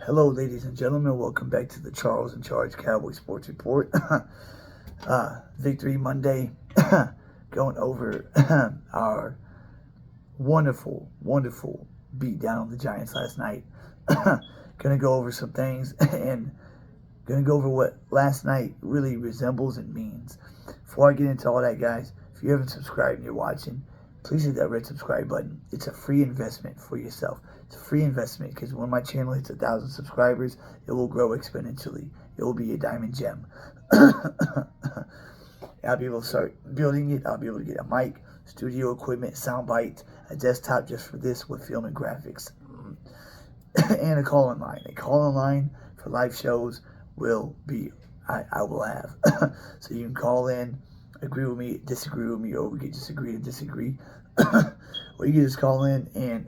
Hello, ladies and gentlemen. Welcome back to the Charles in Charge Cowboys Sports Report. Victory Monday. Going over our wonderful beat down on the Giants last night. Gonna go over some things and gonna go over what last night really resembles and means. Before I get into all that, guys, if you haven't subscribed and you're watching, please hit that red subscribe button. It's a free investment for yourself. It's a free investment because when my channel hits 1,000 subscribers, it will grow exponentially. It will be a diamond gem. I'll be able to start building it. I'll be able to get a mic, studio equipment, sound bites, a desktop just for this with film and graphics, and a call-in line. A call-in line for live shows will be, I will have. So you can call in, agree with me, disagree with me, or we can just agree to disagree. Or you can just call in and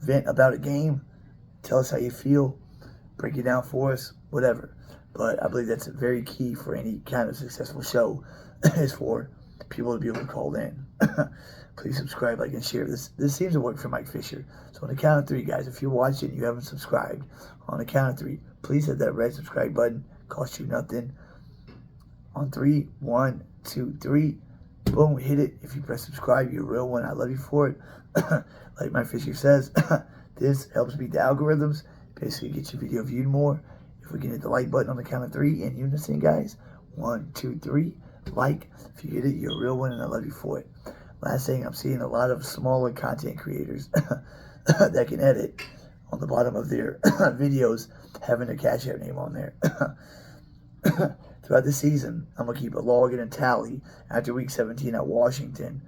vent about a game, tell us how you feel, break it down for us, whatever. But I believe that's very key for any kind of successful show is for people to be able to call in. Please subscribe, like, and share. This seems to work for Mike Fisher. So on the count of 3, guys, if you're watching and you haven't subscribed, on the count of 3, please hit that red subscribe button. Costs you nothing. On 3, 1, 2, 3. Boom, hit it. If you press subscribe, you're a real one. I love you for it. Like Mike Fisher says, this helps beat the algorithms. Basically, get your video viewed more. If we can hit the like button on the count of 3 in unison, guys. 1, 2, 3. Like. If you hit it, you're a real one, and I love you for it. Last thing, I'm seeing a lot of smaller content creators that can edit on the bottom of their videos having their Cash App name on there. Throughout the season, I'm going to keep a log and a tally. After week 17 at Washington,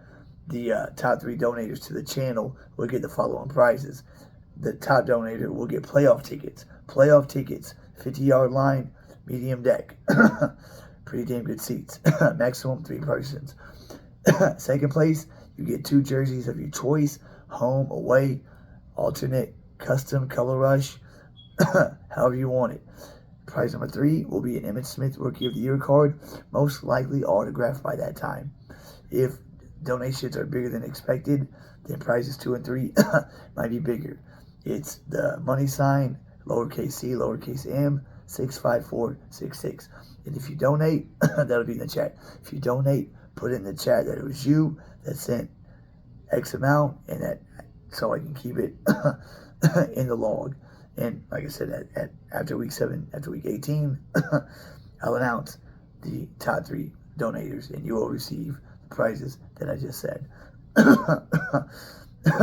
the top 3 donators to the channel will get the following prizes. The top donator will get playoff tickets. Playoff tickets, 50-yard line, medium deck. Pretty damn good seats. Maximum 3 persons. Second place, you get 2 jerseys of your choice, home, away, alternate, custom, color rush, however you want it. Prize number 3 will be an Emmitt Smith Rookie of the Year card, most likely autographed by that time. If donations are bigger than expected, then prizes 2 and 3 might be bigger. It's the money sign, lowercase c, lowercase m, 65466. And if you donate, that'll be in the chat. If you donate, put it in the chat that it was you that sent X amount, and that so I can keep it in the log. And like I said, after week 18, I'll announce the top 3 donators, and you will receive the prizes that I just said.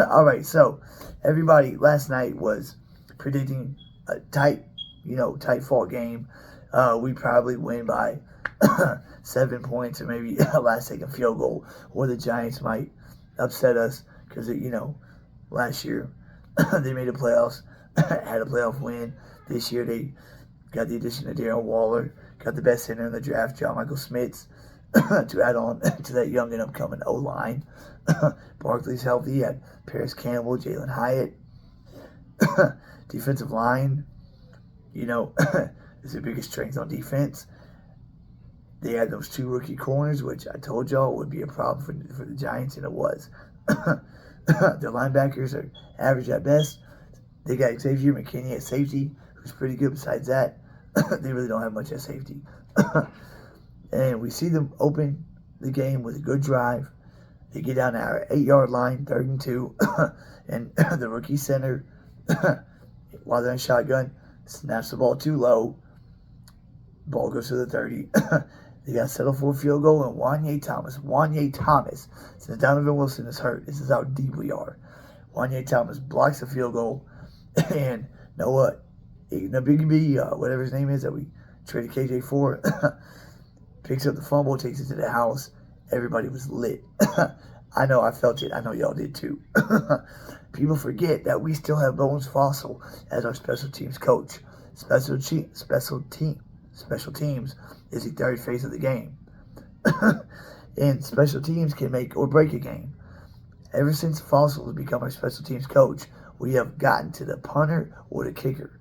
All right, so everybody last night was predicting a tight fought game. We probably win by 7 points, or maybe a last-second field goal, or the Giants might upset us because, last year they made the playoffs, had a playoff win. This year they got the addition of Darren Waller, got the best center in the draft, John Michael Smits, to add on to that young and upcoming O-line. Barkley's healthy. Had Paris Campbell, Jalen Hyatt. Defensive line, is the biggest strength on defense. They had those 2 rookie corners, which I told y'all would be a problem for the Giants, and it was. Their linebackers are average at best. They got Xavier McKinney at safety, who's pretty good. Besides that, they really don't have much at safety. And we see them open the game with a good drive. They get down to our 8-yard line, 3rd and 2, and the rookie center, while they're in shotgun, snaps the ball too low. Ball goes to the 30. They got to settle for a field goal, and Wanye Thomas, since Donovan Wilson is hurt, this is how deep we are. Wanye Thomas blocks the field goal, and know what? Big B, whatever his name is that we traded KJ for, picks up the fumble, takes it to the house. Everybody was lit. I know I felt it. I know y'all did too. People forget that we still have Bones Fossil as our special teams coach. Special teams is the 3rd phase of the game. And special teams can make or break a game. Ever since Fossil has become our special teams coach, we have gotten to the punter or the kicker.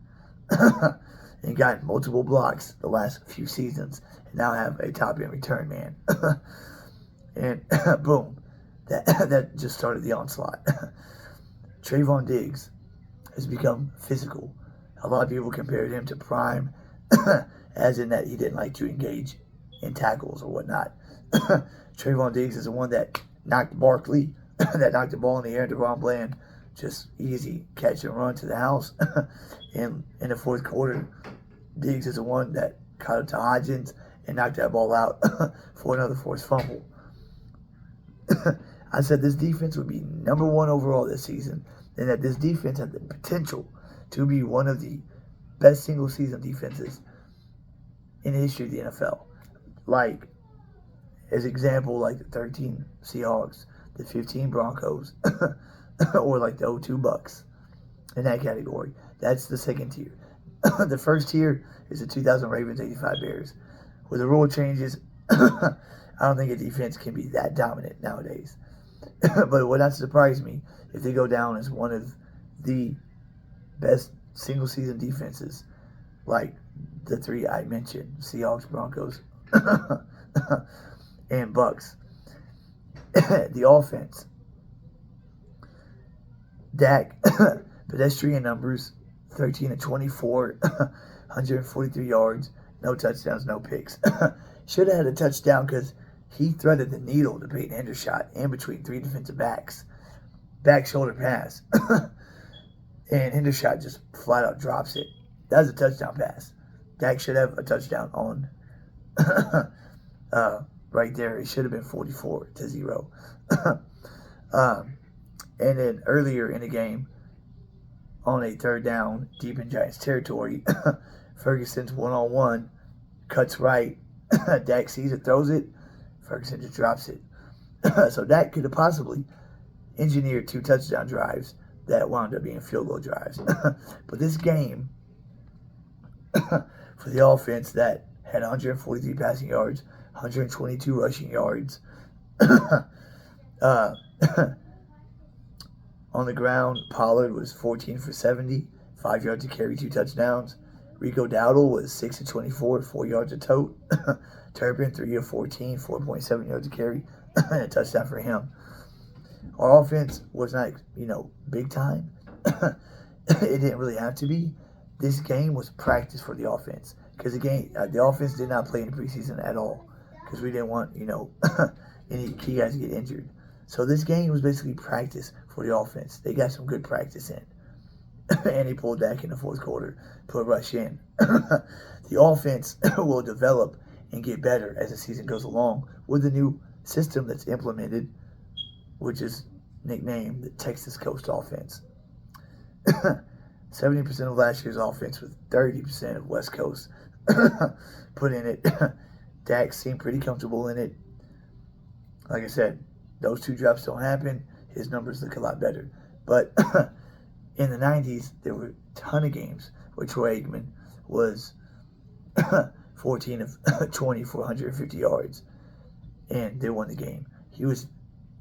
And gotten multiple blocks the last few seasons. And now have a top-end return man. And boom, that just started the onslaught. Trayvon Diggs has become physical. A lot of people compared him to Prime, as in that he didn't like to engage in tackles or whatnot. Trayvon Diggs is the one that knocked Barkley, that knocked the ball in the air to Ron Bland. Just easy catch and run to the house. In the fourth quarter, Diggs is the one that caught up to Hodgins and knocked that ball out for another forced fumble. I said this defense would be number 1 overall this season, and that this defense had the potential to be one of the best single-season defenses in the history of the NFL. Like, as example, like the 13 Seahawks, the 15 Broncos, or like the 02 Bucks in that category. That's the second tier. The first tier is the 2000 Ravens, 85 Bears. With the rule changes, I don't think a defense can be that dominant nowadays. But it would not surprise me if they go down as one of the best single-season defenses, like the 3 I mentioned, Seahawks, Broncos, and Bucks. The offense. Dak, pedestrian numbers, 13 of 24, 143 yards, no touchdowns, no picks. Should have had a touchdown because he threaded the needle to Peyton Hendershot in between 3 defensive backs. Back shoulder pass. And Hendershot just flat out drops it. That was a touchdown pass. Dak should have a touchdown on right there. It should have been 44-0. And then earlier in the game, on a third down, deep in Giants territory, Ferguson's one-on-one, cuts right. Dak sees it, throws it. Ferguson just drops it. So Dak could have possibly engineered 2 touchdown drives that wound up being field goal drives. But this game, for the offense that had 143 passing yards, 122 rushing yards, on the ground, Pollard was 14 for 70, 5 yards to carry, 2 touchdowns. Rico Dowdle was 6 of 24, 4 yards a tote. Turpin, 3 of 14, 4.7 yards to carry, and a touchdown for him. Our offense was not, big time. It didn't really have to be. This game was practice for the offense. Because the offense did not play in the preseason at all. Because we didn't want, any key guys to get injured. So this game was basically practice for the offense. They got some good practice in. And they pulled back in the fourth quarter, put a rush in. The offense will develop and get better as the season goes along with the new system that's implemented, which is nicknamed the Texas Coast offense. 70% of last year's offense with 30% of West Coast put in it. Dak seemed pretty comfortable in it. Like I said, those 2 drops don't happen. His numbers look a lot better. But in the 90s, there were a ton of games where Troy Aikman was 14 of 20 for 150 yards. And they won the game. He was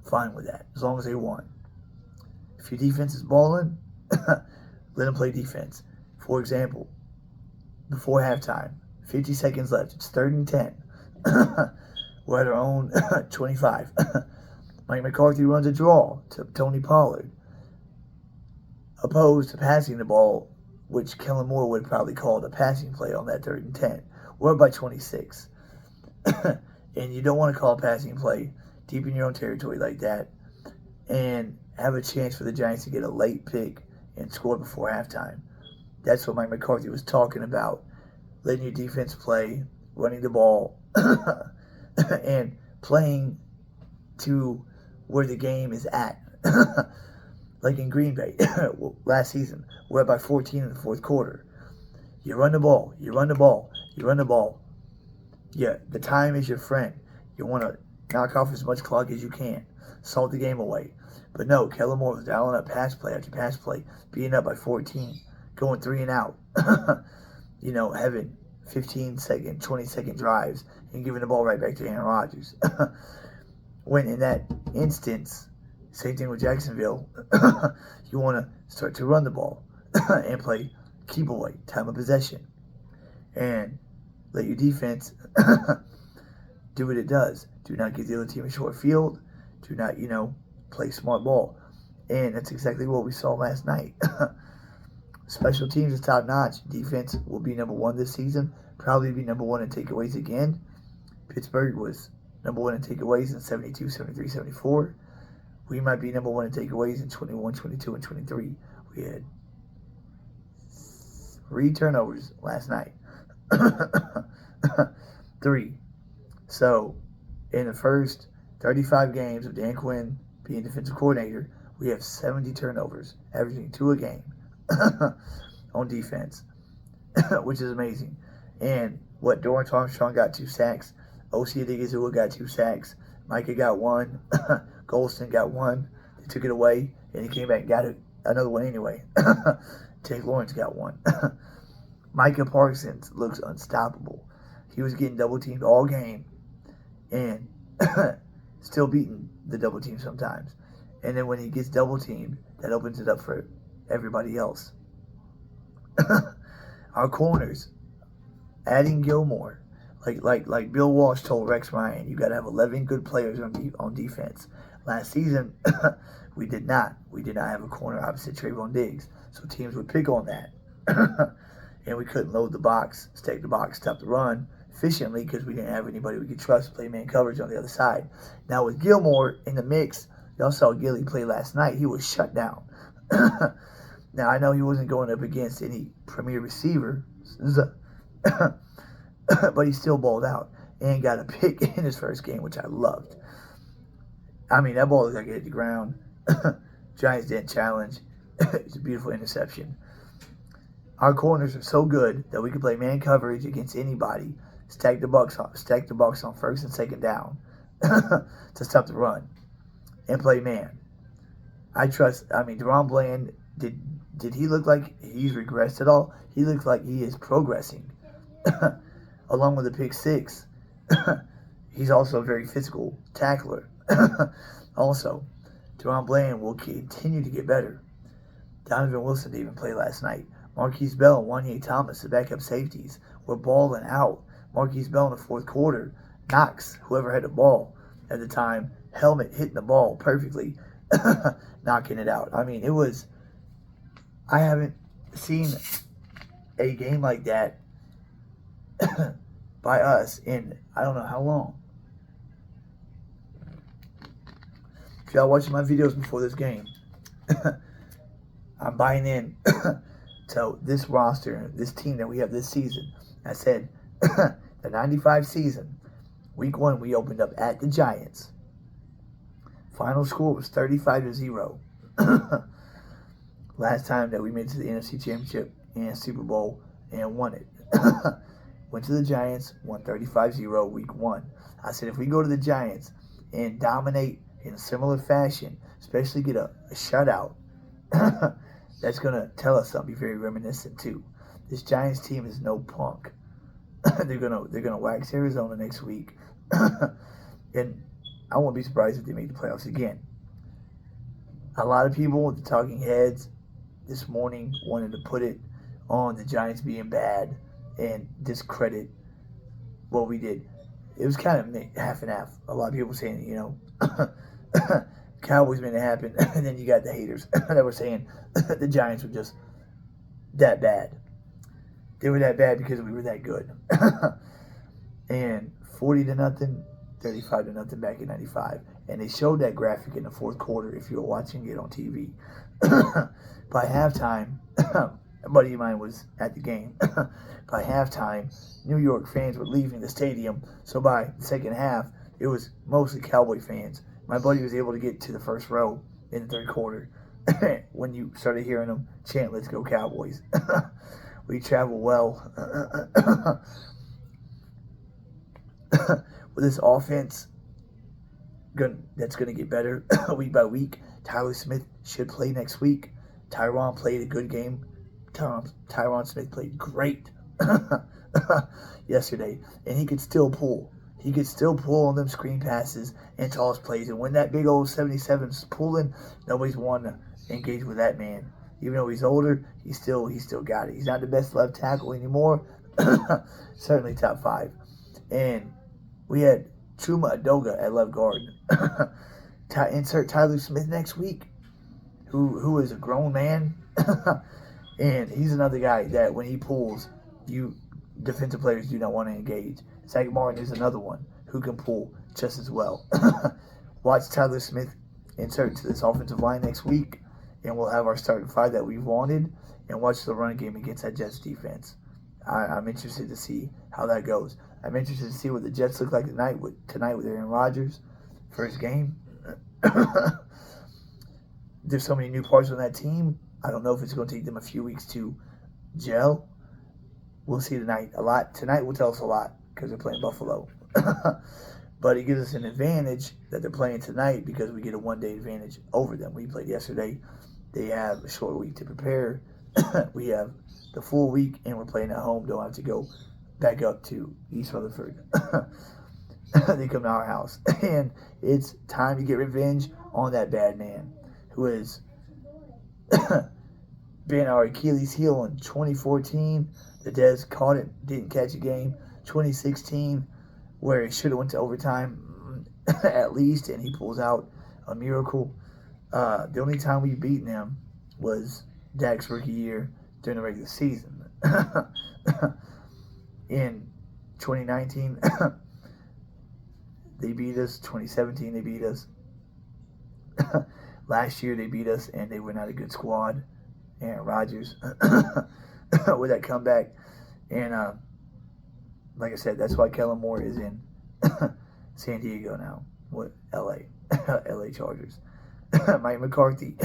fine with that, as long as they won. If your defense is balling, let them play defense. For example, before halftime, 50 seconds left. It's 3rd and 10. We're at our own 25. Mike McCarthy runs a draw to Tony Pollard, opposed to passing the ball, which Kellen Moore would probably call the passing play on that 3rd and 10. We're up by 26. And you don't want to call a passing play deep in your own territory like that and have a chance for the Giants to get a late pick and score before halftime. That's what Mike McCarthy was talking about. Letting your defense play, running the ball, and playing to where the game is at. Like in Green Bay last season, we're up by 14 in the fourth quarter. You run the ball, you run the ball, you run the ball. Yeah, the time is your friend. You want to knock off as much clock as you can. Salt the game away. But no, Kellen Moore was dialing up pass play after pass play, being up by 14, going 3 and out. Having 15-second, 20-second drives and giving the ball right back to Aaron Rodgers. When in that instance, same thing with Jacksonville, you want to start to run the ball and play keep away, time of possession. And let your defense do what it does. Do not give the other team a short field. Do not, play smart ball. And that's exactly what we saw last night. Special teams is top notch. Defense will be number one this season. Probably be number one in takeaways again. Pittsburgh was number one in takeaways in 72, 73, 74. We might be number one in takeaways in 21, 22, and 23. We had 3 turnovers last night. 3. So, in the first 35 games of Dan Quinn being defensive coordinator, we have 70 turnovers, averaging 2 a game on defense, which is amazing. And Dorrance Armstrong got 2 sacks. O.C. Adigizua got 2 sacks. Micah got 1. Golston got 1. They took it away, and he came back and got another one anyway. Jake Lawrence got 1. Micah Parsons looks unstoppable. He was getting double teamed all game and still beating the double team sometimes. And then when he gets double teamed, that opens it up for everybody else. Our corners, adding Gilmore, like Bill Walsh told Rex Ryan, you got to have 11 good players on defense. Last season, we did not have a corner opposite Trayvon Diggs, so teams would pick on that. And we couldn't load the box, stack the box, stop the run efficiently because we didn't have anybody we could trust to play man coverage on the other side. Now with Gilmore in the mix, y'all saw Gilly play last night. He was shut down. Now I know he wasn't going up against any premier receiver, but he still balled out and got a pick in his first game, which I loved. I mean, that ball looked like it hit the ground. Giants didn't challenge. It's a beautiful interception. Our corners are so good that we can play man coverage against anybody. Stack the box on first and second down to stop the run and play man. Deron Bland, did he look like he's regressed at all? He looks like he is progressing. Along with the pick 6. He's also a very physical tackler. Also, Deron Bland will continue to get better. Donovan Wilson didn't even play last night. Marquise Bell and Wanye Thomas, the backup safeties, were balling out. Marquise Bell in the fourth quarter knocks whoever had the ball at the time. Helmet hitting the ball perfectly, knocking it out. I mean, I haven't seen a game like that by us in I don't know how long. If y'all watching my videos before this game, I'm buying in to this roster, this team that we have this season. I said, the 95 season, week 1, we opened up at the Giants. Final score was 35-0. Last time that we made it to the NFC Championship and Super Bowl and won it. Went to the Giants, won 35-0 week 1. I said, if we go to the Giants and dominate in a similar fashion, especially get a shutout, that's going to tell us something very reminiscent too. This Giants team is no punk. They're gonna wax Arizona next week. And I won't be surprised if they make the playoffs again. A lot of people with the talking heads this morning wanted to put it on the Giants being bad and discredit what we did. It was kind of half and half. A lot of people saying, Cowboys made it happen, and then you got the haters that were saying the Giants were just that bad. They were that bad because we were that good. And 40-0, 35-0 back in 95. And they showed that graphic in the fourth quarter if you were watching it on TV. By halftime, a buddy of mine was at the game. By halftime, New York fans were leaving the stadium. So by the second half, it was mostly Cowboy fans. My buddy was able to get to the first row in the third quarter when you started hearing them chant, "Let's go Cowboys." We travel well. With this offense that's going to get better week by week. Tyler Smith should play next week. Tyron played a good game. Tyron Smith played great yesterday, and he could still pull. He could still pull on them screen passes and toss plays. And when that big old 77's pulling, nobody's wanting to engage with that man. Even though he's older, he still got it. He's not the best left tackle anymore. Certainly top 5. And we had Chuma Adoga at left guard. Insert Tyler Smith next week, who is a grown man. And he's another guy that when he pulls, you defensive players do not want to engage. Zach Martin is another one who can pull just as well. Watch Tyler Smith insert to this offensive line next week, and we'll have our starting five that we've wanted, and watch the run game against that Jets defense. I'm interested to see how that goes. I'm interested to see what the Jets look like tonight with Aaron Rodgers. First game. There's so many new parts on that team. I don't know if it's going to take them a few weeks to gel. We'll see tonight. Tonight will tell us a lot because they're playing Buffalo. But it gives us an advantage that they're playing tonight because we get a one-day advantage over them. We played yesterday. They have a short week to prepare. We have the full week, and we're playing at home. Don't have to go back up to East Rutherford. They come to our house. And it's time to get revenge on that bad man who has been our Achilles heel in 2014. The Dez caught it, didn't catch a game. 2016, where it should have went to overtime at least, and he pulls out a miracle. The only time we've beaten him was Dak's rookie year during the regular season. In 2019, they beat us. 2017, they beat us. Last year, they beat us, and they were not a good squad. Aaron Rodgers with that comeback. And like I said, that's why Kellen Moore is in San Diego now with LA Chargers. Mike McCarthy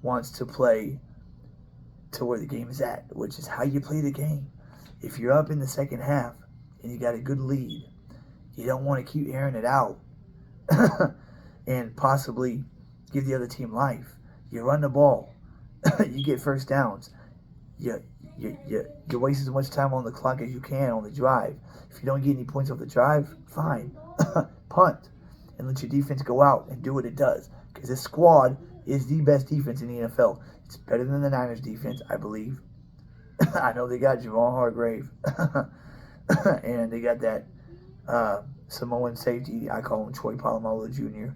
wants to play to where the game is at, which is how you play the game. If you're up in the second half and you got a good lead, you don't want to keep airing it out and possibly give the other team life. You run the ball. You get first downs. You waste as much time on the clock as you can on the drive. If you don't get any points off the drive, fine. Punt and let your defense go out and do what it does. Because this squad is the best defense in the NFL. It's better than the Niners defense, I believe. I know they got Javon Hargrave. And they got that Samoan safety. I call him Troy Polamalu Jr.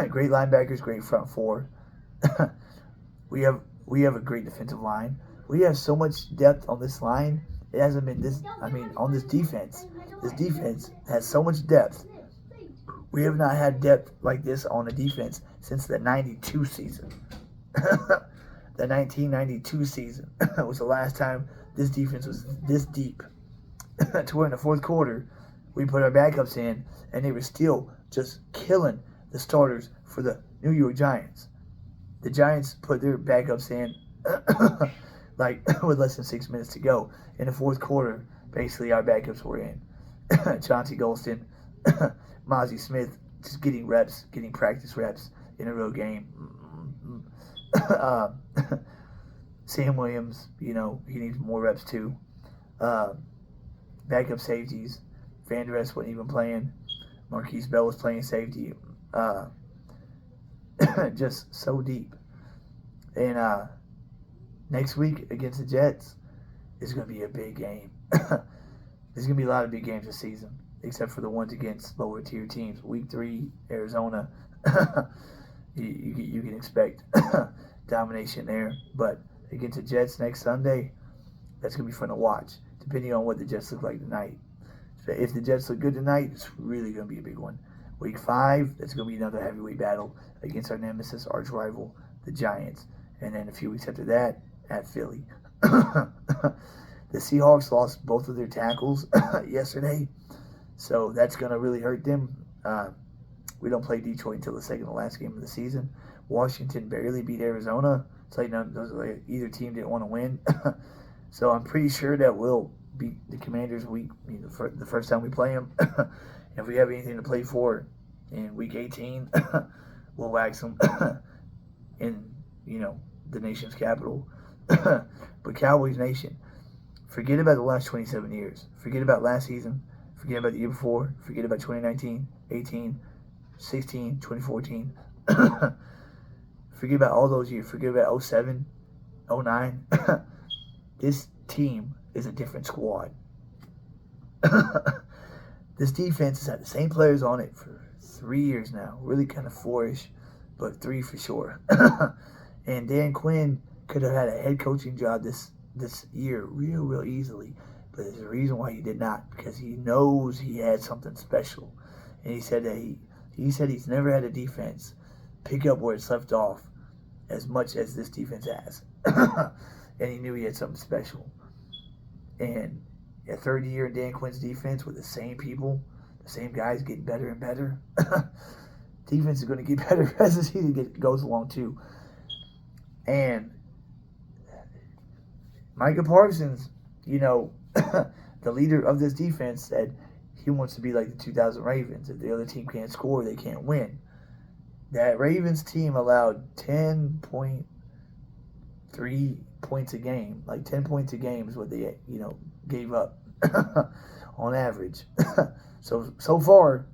Great linebackers, great front four. We have a great defensive line. We have so much depth on this line. It hasn't been this. On this defense. This defense has so much depth. We have not had depth like this on the defense since the 92 season. The 1992 season was the last time this defense was this deep. To where in the fourth quarter, we put our backups in, and they were still just killing the starters for the New York Giants. The Giants put their backups in with less than 6 minutes to go. In the fourth quarter, basically our backups were in. Chauncey Golston, Mozzie Smith, just getting reps, getting practice reps in a real game. Sam Williams, he needs more reps too. Backup safeties. Van Der Esch wasn't even playing. Marquise Bell was playing safety. Just so deep. And next week against the Jets is going to be a big game. There's going to be a lot of big games this season, except for the ones against lower tier teams. Week 3, Arizona. you can expect domination there. But against the Jets next Sunday, that's going to be fun to watch, depending on what the Jets look like tonight. If the Jets look good tonight, it's really going to be a big one. Week 5, that's going to be another heavyweight battle against our nemesis, arch rival, the Giants. And then a few weeks after that, at Philly. The Seahawks lost both of their tackles yesterday, so that's going to really hurt them. We don't play Detroit until the second to last game of the season. Washington barely beat Arizona. It's like either team didn't want to win. So I'm pretty sure that we'll beat the Commanders the first time we play them. If we have anything to play for in Week 18, we'll wax them in, the nation's capital. But Cowboys Nation, forget about the last 27 years. Forget about last season. Forget about the year before. Forget about 2019, 18, 16, 2014. Forget about all those years. Forget about 07, 09. This team is a different squad. This defense has had the same players on it for 3 years now. Really kind of 4-ish, but 3 for sure. And Dan Quinn could have had a head coaching job this year real easily. But there's a reason why he did not, because he knows he had something special. And he said that he said he's never had a defense pick up where it's left off as much as this defense has. And he knew he had something special. And a third year in Dan Quinn's defense with the same people, the same guys getting better and better, defense is going to get better as the season goes along too. And Micah Parsons, you know, the leader of this defense, said he wants to be like the 2000 Ravens. If the other team can't score, they can't win. That Ravens team allowed 10.3 points a game. Like 10 points a game is what they, you know, gave up on average. So far,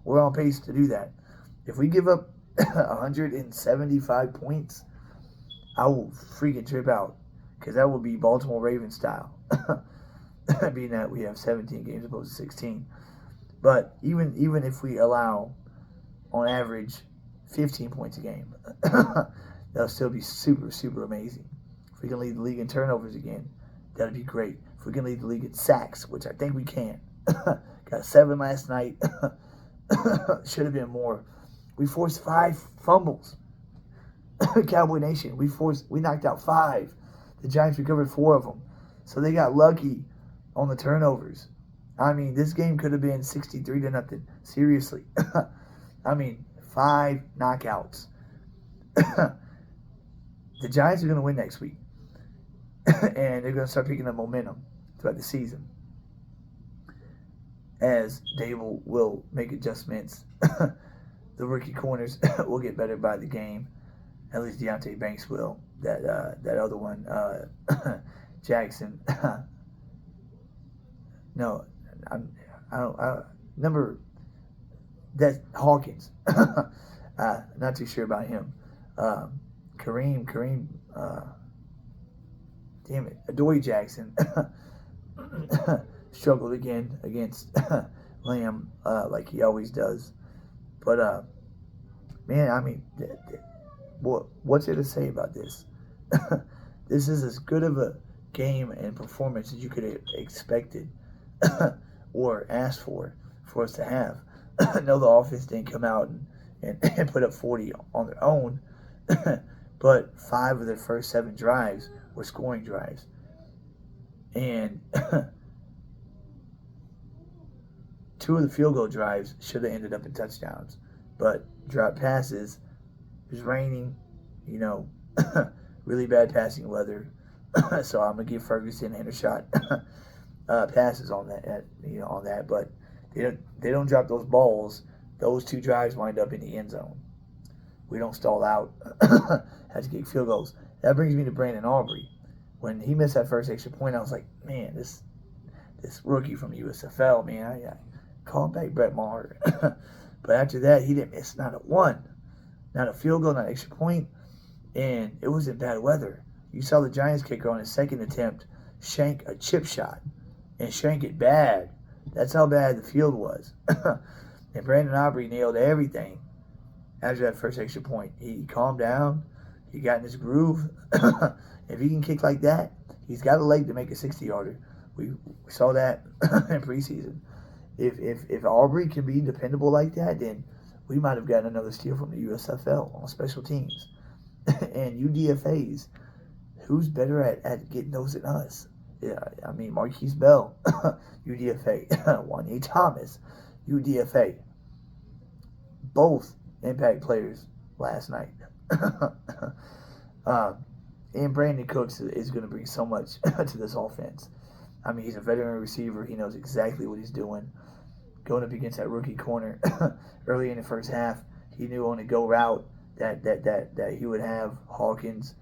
we're on pace to do that. If we give up 175 points, I will freaking trip out, because that will be Baltimore Ravens style. Being that we have 17 games opposed to 16. But even if we allow, on average, 15 points a game, that'll still be super amazing. If we can lead the league in turnovers again, that'd be great. If we can lead the league in sacks, which I think we can. Got 7 last night. Should have been more. We forced 5 fumbles. Cowboy Nation, we knocked out 5. The Giants recovered 4 of them. So they got lucky on the turnovers. I mean, this game could have been 63-0. Seriously. I mean, 5 knockouts. The Giants are going to win next week. And they're going to start picking up momentum throughout the season, as Dable will make adjustments. The rookie corners will get better by the game. At least Deontay Banks will. That other one, Jackson. No, I don't remember. That's Hawkins. Not too sure about him. Kareem. Damn it, Adoree Jackson struggled again against Lamb, like he always does. But man, I mean, what's there to say about this? This is as good of a game and performance as you could have expected or asked for us to have. No, the offense didn't come out and put up 40 on their own, but 5 of their first 7 drives were scoring drives. And 2 of the field goal drives should have ended up in touchdowns, but drop passes. It was raining, you know, really bad passing weather. So I'm gonna give Ferguson and Hendershot passes on that, on that. But they don't drop those balls. Those 2 drives wind up in the end zone. We don't stall out. Had to get field goals. That brings me to Brandon Aubrey. When he missed that first extra point, I was like, man, this rookie from USFL, man, I call him back, Brett Maher. But after that, he didn't miss not a one. Not a field goal, not an extra point. And it was in bad weather. You saw the Giants kicker on his second attempt shank a chip shot. And shank it bad. That's how bad the field was. And Brandon Aubrey nailed everything after that first extra point. He calmed down. He got in his groove. If he can kick like that, he's got a leg to make a 60-yarder. We saw that in preseason. If Aubrey can be dependable like that, then we might have gotten another steal from the USFL on special teams. And UDFAs, who's better at getting those than us? Yeah, I mean, Marquise Bell, UDFA. Juan Thomas, UDFA. Both impact players last night. And Brandon Cooks is going to bring so much to this offense. I mean, he's a veteran receiver. He knows exactly what he's doing. Going up against that rookie corner early in the first half, he knew on the go route that he would have Hawkins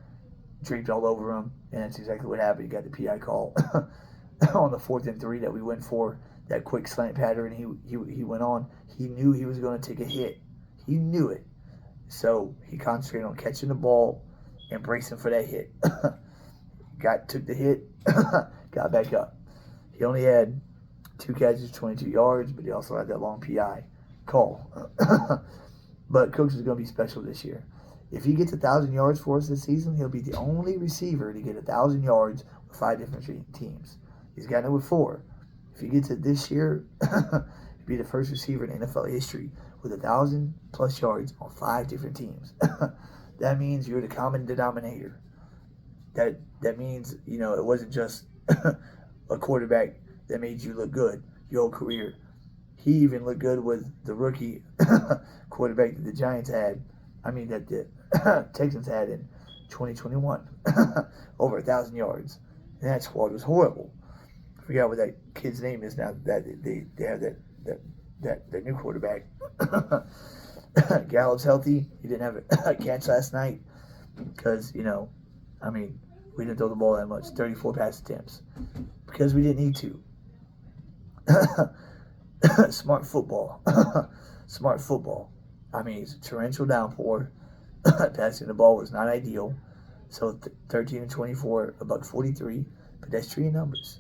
draped all over him, and that's exactly what happened. He got the PI call on the 4th and 3 that we went for, that quick slant pattern he went on. He knew he was going to take a hit. He knew it. So he concentrated on catching the ball and bracing for that hit. Took the hit, got back up. He only had 2 catches, 22 yards, but he also had that long PI call. But Cooks is going to be special this year. If he gets 1,000 yards for us this season, he'll be the only receiver to get 1,000 yards with 5 different teams. He's gotten it with 4. If he gets it this year, he'll be the first receiver in NFL history with 1,000+ yards on 5 different teams. That means you're the common denominator. That means, it wasn't just a quarterback that made you look good your whole career. He even looked good with the rookie quarterback that the Giants had. That the Texans had in 2021. Over 1,000 yards. And that squad was horrible. I forgot what that kid's name is now that they have that new quarterback. Gallup's healthy. He didn't have a catch last night because, we didn't throw the ball that much. 34 pass attempts. Because we didn't need to. Smart football. Smart football. It's a torrential downpour. Passing the ball was not ideal. So 13 and 24, about 43. Pedestrian numbers.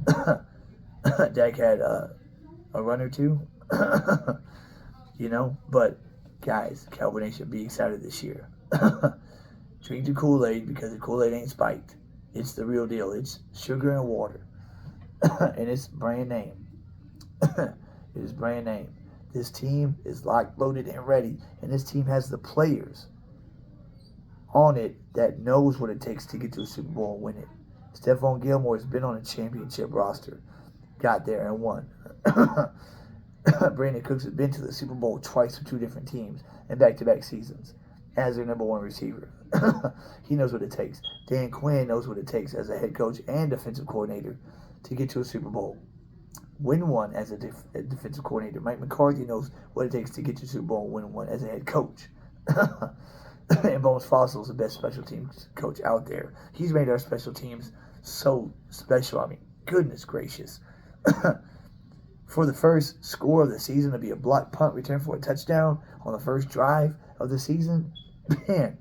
Dak had a run or two. But guys, Cowboy Nation, be excited this year. Drink the Kool-Aid because the Kool-Aid ain't spiked. It's the real deal. It's sugar and water. And it's brand name. It is brand name. This team is locked, loaded, and ready. And this team has the players on it that knows what it takes to get to a Super Bowl and win it. Stephon Gilmore has been on a championship roster. Got there and won. Brandon Cooks has been to the Super Bowl twice with 2 different teams in back-to-back seasons as their number 1 receiver. He knows what it takes. Dan Quinn knows what it takes as a head coach and defensive coordinator to get to a Super Bowl. Win one as a defensive coordinator. Mike McCarthy knows what it takes to get to the Super Bowl and win one as a head coach. And Bones Fossil is the best special teams coach out there. He's made our special teams so special. Goodness gracious. For the first score of the season to be a block punt return for a touchdown on the first drive of the season, man,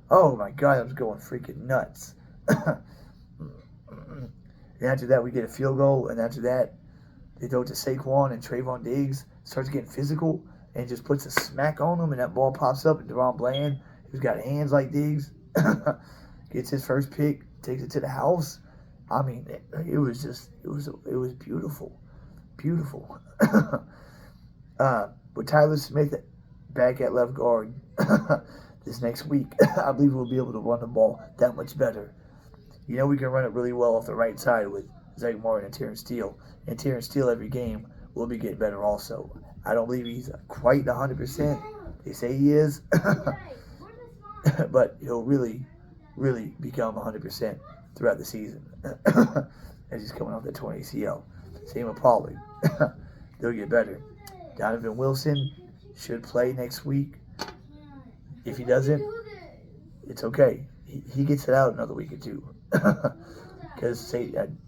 oh my God, I was going freaking nuts. And after that, we get a field goal, and after that, they throw it to Saquon, and Trayvon Diggs starts getting physical and just puts a smack on him, and that ball pops up, and Deron Bland, who's got hands like Diggs, gets his first pick, takes it to the house. It was beautiful. Beautiful. With Tyler Smith back at left guard this next week, I believe we'll be able to run the ball that much better. We can run it really well off the right side with Zach Martin and Terrence Steele. And Terrence Steele every game will be getting better also. I don't believe he's quite 100%. They say he is. But he'll really, really become 100% throughout the season as he's coming off that torn ACL. Same with Pollard. They'll get better. Donovan Wilson should play next week. If he doesn't, it's okay. He gets it out another week or two. Because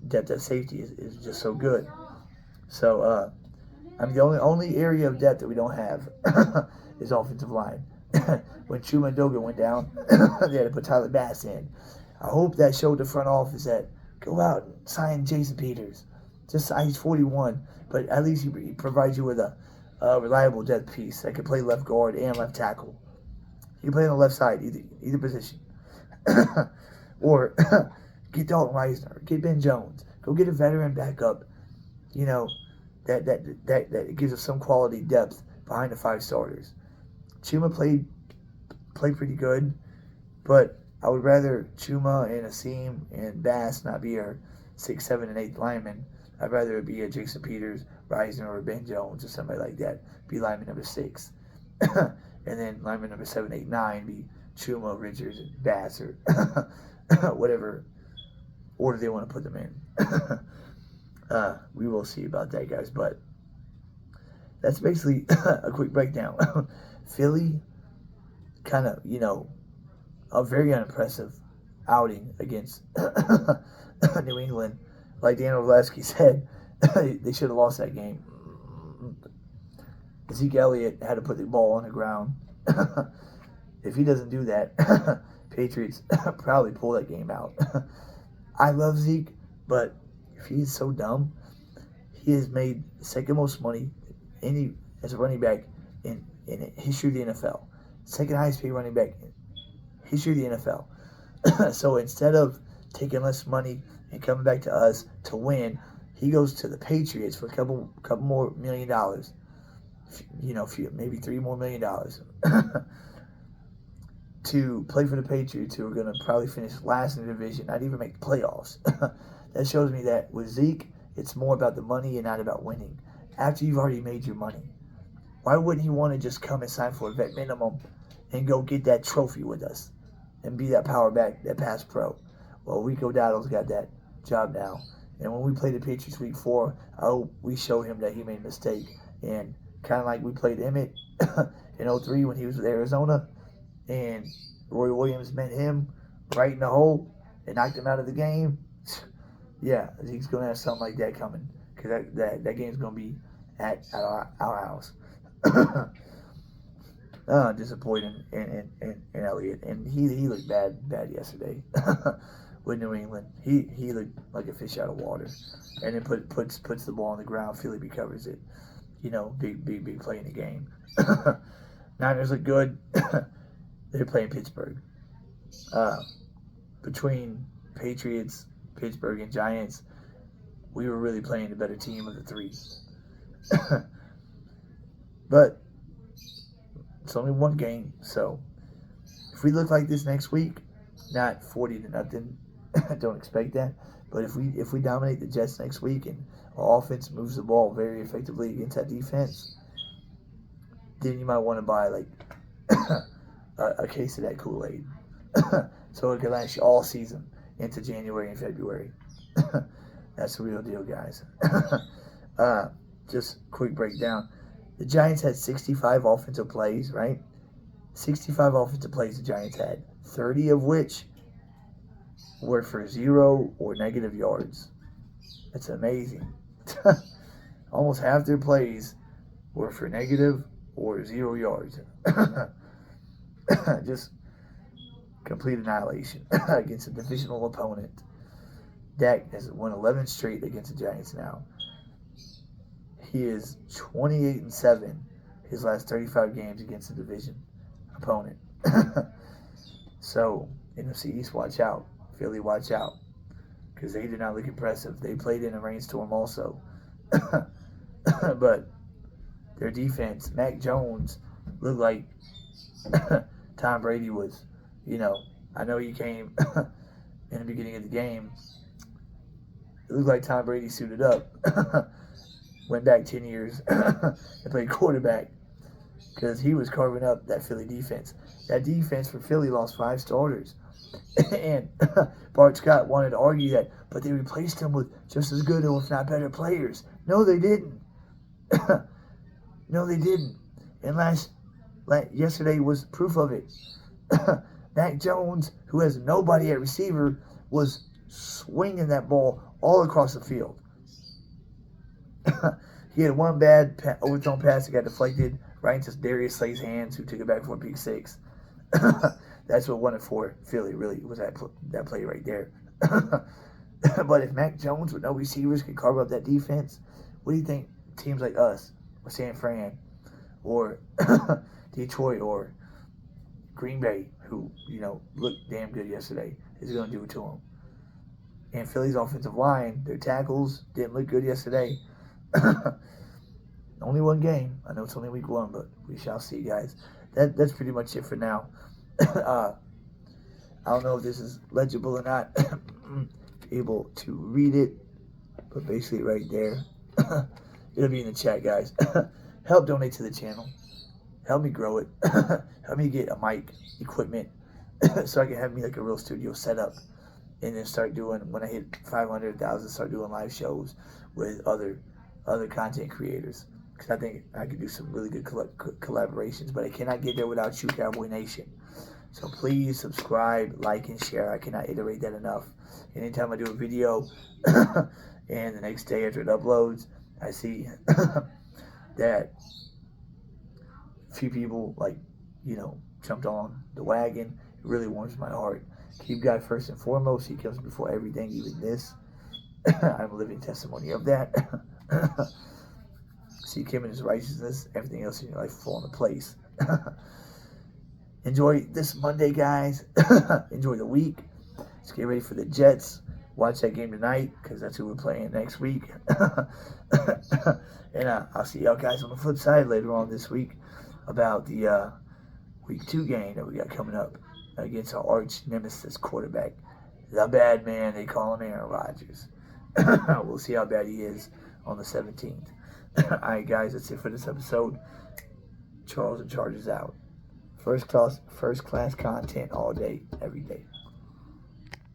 depth at safety is just so good. So, the only area of depth that we don't have is offensive line. When Chuma Doga went down, they had to put Tyler Bass in. I hope that showed the front office that go out and sign Jason Peters. Just he's 41, but at least he provides you with a reliable depth piece that can play left guard and left tackle. He can play on the left side, either position. Or get Dalton Reisner, get Ben Jones, go get a veteran backup. That gives us some quality depth behind the 5 starters. Chuma played pretty good, but I would rather Chuma and Asim and Bass not be our 6th, 7th, and 8th linemen. I'd rather it be a Jason Peters, Reisner, or Ben Jones, or somebody like that. Be lineman number 6. And then lineman number 7, 8, 9 be Chuma, Richards, and Bass, or whatever order they want to put them in. We will see about that, guys. But that's basically a quick breakdown. Philly, kind of, a very unimpressive outing against New England. Like Dan Orlovsky said, they should have lost that game. Zeke Elliott had to put the ball on the ground. If he doesn't do that, Patriots probably pull that game out. I love Zeke, but if he's so dumb, he has made the 2nd most money as a running back in history of the NFL. 2nd highest paid running back history of the NFL. So instead of taking less money and coming back to us to win, he goes to the Patriots for a couple more $1 million. Maybe $3 more million to play for the Patriots, who are going to probably finish last in the division, not even make the playoffs. That shows me that with Zeke, it's more about the money and not about winning. After you've already made your money, why wouldn't he want to just come and sign for a vet minimum and go get that trophy with us and be that power back, that pass pro? Well, Rico Dowdle's got that job now. And when we played the Patriots week 4, I hope we showed him that he made a mistake. And kind of like we played Emmett in 03 when he was with Arizona, and Roy Williams met him right in the hole and knocked him out of the game. Yeah, Zeke's going to have something like that coming, because that game's going to be at our house. Disappointing in Elliott, and he looked bad yesterday with New England. He looked like a fish out of water, and then puts the ball on the ground. Philly recovers it. Big play in the game. Niners look good. They're playing Pittsburgh. Between Patriots, Pittsburgh, and Giants, we were really playing the better team of the three. But it's only one game, so if we look like this next week, not 40-0, don't expect that. But if we dominate the Jets next week and our offense moves the ball very effectively against that defense, then you might want to buy like a case of that Kool-Aid, so it can last you all season into January and February. That's the real deal, guys. Just quick breakdown. The Giants had 65 offensive plays, right? 65 offensive plays the Giants had, 30 of which were for 0 or negative yards. That's amazing. Almost half their plays were for negative or 0 yards. Just complete annihilation against a divisional opponent. Dak has won 11 straight against the Giants now. He is 28-7 his last 35 games against the division opponent. So, NFC East, watch out. Philly, watch out. Because they did not look impressive. They played in a rainstorm also. But their defense, Mac Jones, looked like Tom Brady was. I know he came in the beginning of the game. It looked like Tom Brady suited up. Went back 10 years and played quarterback, because he was carving up that Philly defense. That defense for Philly lost 5 starters. And Bart Scott wanted to argue that, but they replaced him with just as good or if not better players. No, they didn't. No, they didn't. And yesterday was proof of it. Mac Jones, who has nobody at receiver, was swinging that ball all across the field. He had one bad overthrown pass that got deflected right into Darius Slay's hands, who took it back for a pick 6. That's what won it for Philly, really, was that play right there. But if Mac Jones with no receivers can carve up that defense, what do you think teams like us, or San Fran, or Detroit, or Green Bay, who, looked damn good yesterday, is going to do it to them? And Philly's offensive line, their tackles didn't look good yesterday. Only one game. I know it's only week 1, but we shall see, guys. That's pretty much it for now. I don't know if this is legible or not. Able to read it, but basically right there. It'll be in the chat, guys. Help donate to the channel. Help me grow it. Help me get a mic, equipment, so I can have me like a real studio set up, and then start doing, when I hit 500,000, start doing live shows with other content creators. Because I think I could do some really good collaborations, but I cannot get there without you, Cowboy Nation. So please subscribe, like, and share. I cannot iterate that enough. Anytime I do a video, and the next day after it uploads, I see that few people, jumped on the wagon. It really warms my heart. Keep God first and foremost. He comes before everything, even this. I'm a living testimony of that. Seek Him in His righteousness. Everything else in your life will fall into place. enjoy this Monday, guys. Enjoy the week. Let's get ready for the Jets. Watch that game tonight because that's who we're playing next week. And I'll see y'all guys on the flip side later on this week about the week 2 game that we got coming up against our arch nemesis quarterback, the bad man. They call him Aaron Rodgers. We'll see how bad he is on the 17th. All right, guys, that's it for this episode. Charles and Chargers out. First class content all day, every day.